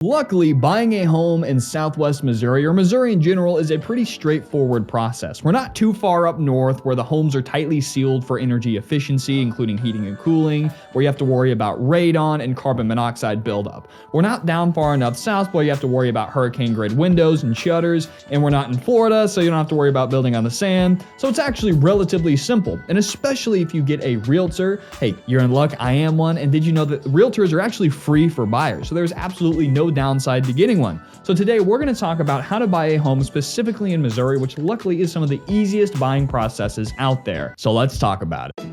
Luckily, buying a home in Southwest Missouri, or Missouri in general, is a pretty straightforward process. We're not too far up north where the homes are tightly sealed for energy efficiency, including heating and cooling, where you have to worry about radon and carbon monoxide buildup. We're not down far enough south where you have to worry about hurricane-grade windows and shutters, and we're not in Florida, so you don't have to worry about building on the sand. So it's actually relatively simple, and especially if you get a realtor. Hey, you're in luck, I am one, and did you know that realtors are actually free for buyers? So there's absolutely no downside to getting one. So today we're going to talk about how to buy a home specifically in Missouri, which luckily is some of the easiest buying processes out there. So let's talk about it.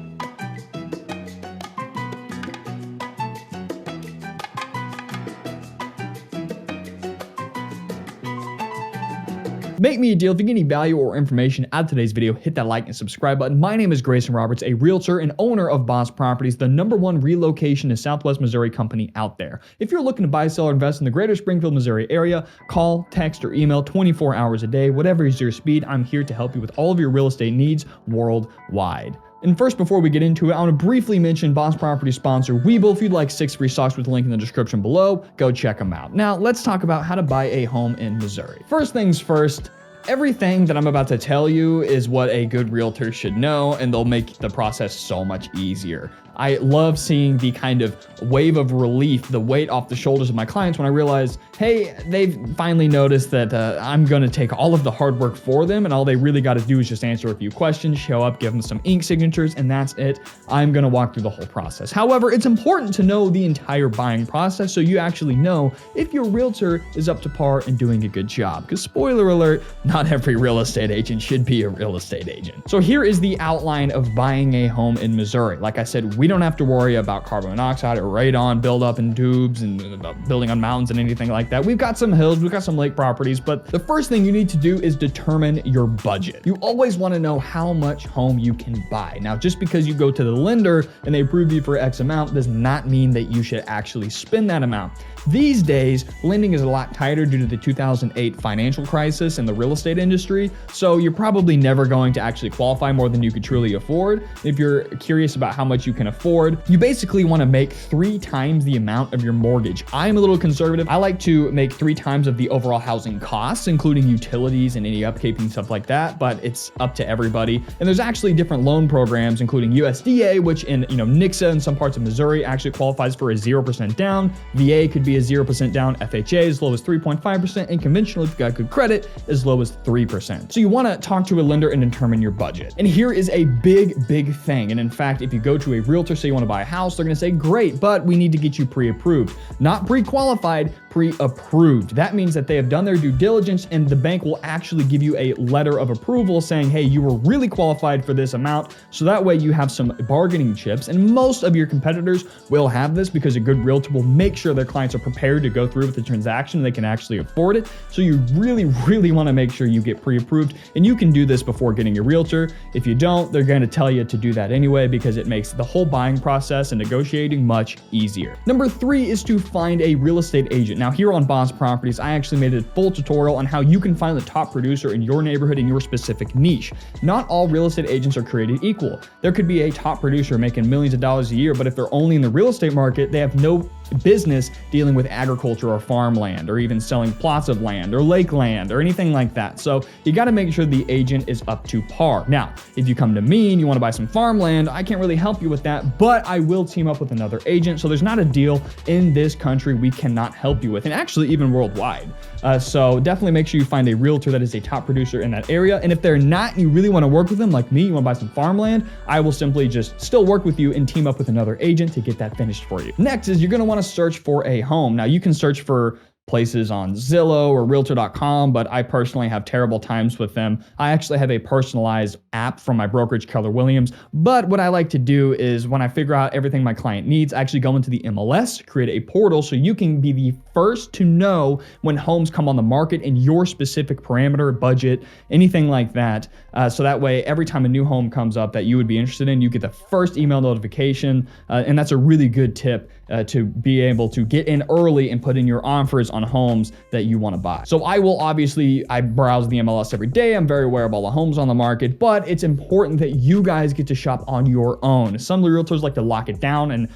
Make me a deal. If you get any value or information out of today's video, hit that like and subscribe button. My name is Greyson Roberts, a realtor and owner of Boss Properties, the #1 relocation to Southwest Missouri company out there. If you're looking to buy, sell, or invest in the greater Springfield, Missouri area, call, text, or email 24 hours a day. Whatever is your speed, I'm here to help you with all of your real estate needs worldwide. And first, before we get into it, I want to briefly mention Boss Property sponsor Webull. If you'd like 6 free stocks with the link in the description below, go check them out. Now, let's talk about how to buy a home in Missouri. First things first, everything that I'm about to tell you is what a good realtor should know, and they'll make the process so much easier. I love seeing the kind of wave of relief, the weight off the shoulders of my clients when I realize, hey, they've finally noticed that I'm going to take all of the hard work for them, and all they really got to do is just answer a few questions, show up, give them some ink signatures, and that's it. I'm going to walk through the whole process. However, it's important to know the entire buying process so you actually know if your realtor is up to par and doing a good job. Because spoiler alert, not every real estate agent should be a real estate agent. So here is the outline of buying a home in Missouri. Like I said, we don't have to worry about carbon monoxide or radon buildup in tubes and building on mountains and anything like that. We've got some hills, we've got some lake properties, but the first thing you need to do is determine your budget. You always want to know how much home you can buy. Now, just because you go to the lender and they approve you for X amount does not mean that you should actually spend that amount. These days, lending is a lot tighter due to the 2008 financial crisis in the real estate industry, so you're probably never going to actually qualify more than you could truly afford. If you're curious about how much you can afford, you basically want to make 3 times the amount of your mortgage. I'm a little conservative. I like to make 3 times of the overall housing costs, including utilities and any upkeep and stuff like that, but it's up to everybody. And there's actually different loan programs, including USDA, which in NIXA in some parts of Missouri actually qualifies for a 0% down. VA could be a 0% down, FHA as low as 3.5%, and conventional, if you've got good credit, as low as 3%. So you want to talk to a lender and determine your budget. And here is a big thing. And in fact, if you go to a realtor, say you want to buy a house, they're going to say, great, but we need to get you pre-approved. Not pre-qualified, pre-approved. That means that they have done their due diligence and the bank will actually give you a letter of approval saying, hey, you were really qualified for this amount. So that way you have some bargaining chips, and most of your competitors will have this because a good realtor will make sure their clients are prepared to go through with the transaction and they can actually afford it. So you really want to make sure you get pre-approved, and you can do this before getting a realtor. If you don't, they're going to tell you to do that anyway because it makes the whole buying process and negotiating much easier. Number 3 is to find a real estate agent. Now here on Boss Properties, I actually made a full tutorial on how you can find the top producer in your neighborhood in your specific niche. Not all real estate agents are created equal. There could be a top producer making millions of dollars a year, but if they're only in the real estate market, they have no business dealing with agriculture or farmland or even selling plots of land or lake land or anything like that. So you got to make sure the agent is up to par. Now, if you come to me and you want to buy some farmland, I can't really help you with that, but I will team up with another agent. So there's not a deal in this country we cannot help you with, and actually even worldwide. So definitely make sure you find a realtor that is a top producer in that area. And if they're not and you really want to work with them like me, you want to buy some farmland, I will simply just still work with you and team up with another agent to get that finished for you. Next is you're going to want to search for a home. Now you can search for places on Zillow or Realtor.com, but I personally have terrible times with them. I actually have a personalized app from my brokerage, Keller Williams. But what I like to do is when I figure out everything my client needs, I actually go into the MLS, create a portal so you can be the first to know when homes come on the market in your specific parameter, budget, anything like that. So that way, every time a new home comes up that you would be interested in, you get the first email notification. And that's a really good tip to be able to get in early and put in your offers on homes that you want to buy. So I browse the MLS every day. I'm very aware of all the homes on the market, but it's important that you guys get to shop on your own. Some realtors like to lock it down and,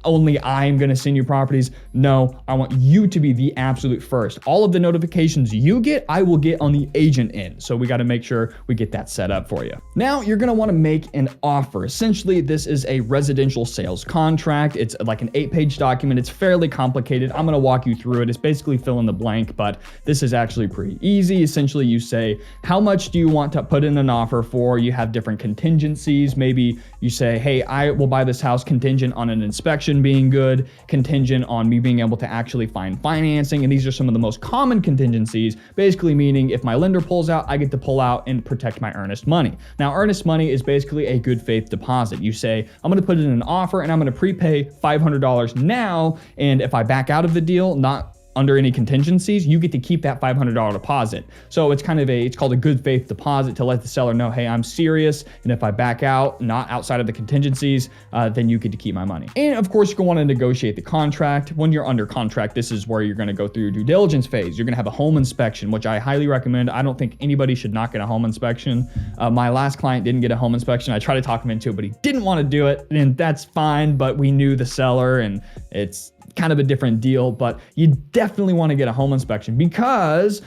only I'm going to send you properties. No, I want you to be the absolute first. All of the notifications you get, I will get on the agent end. So we got to make sure we get that set up for you. Now you're going to want to make an offer. Essentially, this is a residential sales contract. It's like an 8-page document. It's fairly complicated. I'm going to walk you through it. It's basically fill in the blank, but this is actually pretty easy. Essentially, you say, how much do you want to put in an offer for? You have different contingencies. Maybe you say, hey, I will buy this house contingent on an inspection being good, contingent on me being able to actually find financing. And these are some of the most common contingencies, basically meaning if my lender pulls out, I get to pull out and protect my earnest money. Now, earnest money is basically a good faith deposit. You say, I'm going to put in an offer and I'm going to prepay $500 now. And if I back out of the deal, not under any contingencies, you get to keep that $500 deposit. So it's it's called a good faith deposit to let the seller know, hey, I'm serious. And if I back out, not outside of the contingencies, then you get to keep my money. And of course, you're going to want to negotiate the contract. When you're under contract, this is where you're going to go through your due diligence phase. You're going to have a home inspection, which I highly recommend. I don't think anybody should not get a home inspection. My last client didn't get a home inspection. I tried to talk him into it, but he didn't want to do it. And that's fine, but we knew the seller and it's kind of a different deal, but you definitely want to get a home inspection because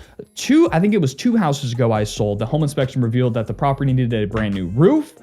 I think it was 2 houses ago I sold. The home inspection revealed that the property needed a brand new roof.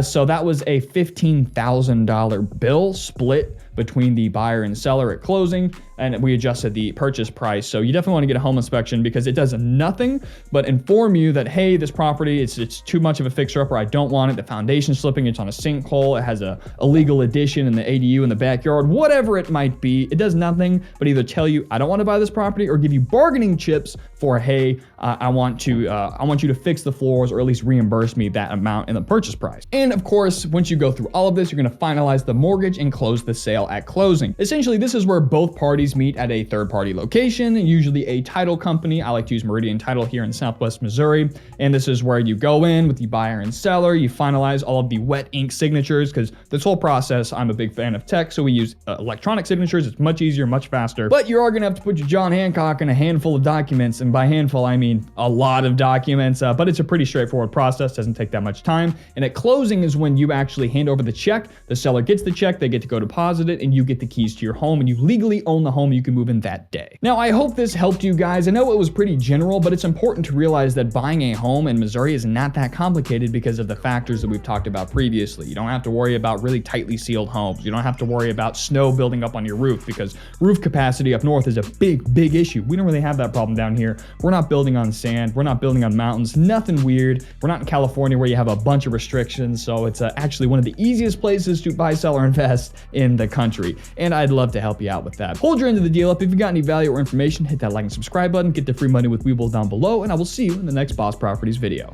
So that was a $15,000 bill split between the buyer and seller at closing, and we adjusted the purchase price. So you definitely want to get a home inspection because it does nothing but inform you that, hey, this property, it's too much of a fixer-upper. I don't want it. The foundation's slipping. It's on a sinkhole. It has a illegal addition in the ADU in the backyard, whatever it might be. It does nothing but either tell you, I don't want to buy this property, or give you bargaining chips for, hey, I want you to fix the floors or at least reimburse me that amount in the purchase price. And of course, once you go through all of this, you're going to finalize the mortgage and close the sale at closing. Essentially, this is where both parties meet at a third-party location, usually a title company. I like to use Meridian Title here in Southwest Missouri. And this is where you go in with the buyer and seller. You finalize all of the wet ink signatures because this whole process, I'm a big fan of tech, so we use electronic signatures. It's much easier, much faster. But you are going to have to put your John Hancock in a handful of documents. And by handful, I mean a lot of documents. But it's a pretty straightforward process. Doesn't take that much time. And at closing is when you actually hand over the check. The seller gets the check. They get to go deposit it, and you get the keys to your home, and you legally own the home you can move in that day. Now, I hope this helped you guys. I know it was pretty general, but it's important to realize that buying a home in Missouri is not that complicated because of the factors that we've talked about previously. You don't have to worry about really tightly sealed homes. You don't have to worry about snow building up on your roof because roof capacity up north is a big issue. We don't really have that problem down here. We're not building on sand. We're not building on mountains. Nothing weird. We're not in California where you have a bunch of restrictions. So it's actually one of the easiest places to buy, sell, or invest in the country. And I'd love to help you out with that. Hold your end of the deal up. If you got any value or information, hit that like and subscribe button. Get the free money with Webull down below, and I will see you in the next Boss Properties video.